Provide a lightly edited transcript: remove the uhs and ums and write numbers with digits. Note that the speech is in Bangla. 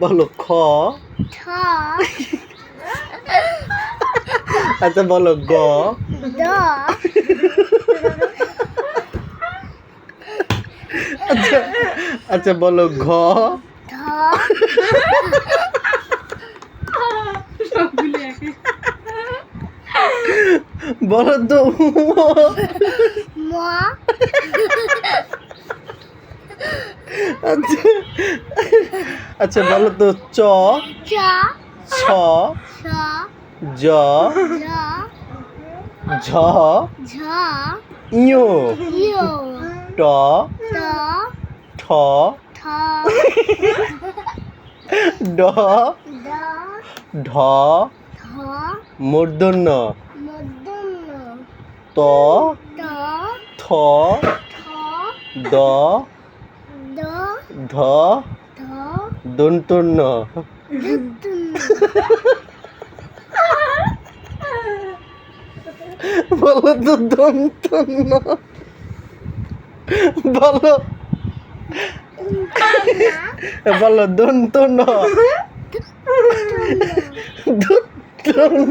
বলো খ। ছ আচ্ছা বলো গ। দ আচ্ছা আচ্ছা বলো ঘ। ধ বলো তো ম আচ্ছা আচ্ছা বলো তো চ চ ছ ছ জ জ ঝ ঝ ইয় ইয় ট ট ঠ ঠ ড ড ঢ ধ মূর্ধন্য মূর্ধন্য ত ত থ থ দ দ ধ ধ দন্তন্য দন্তন্য বলো তো দন্তন্য বলো বলো দন্তন্য দন্তন্য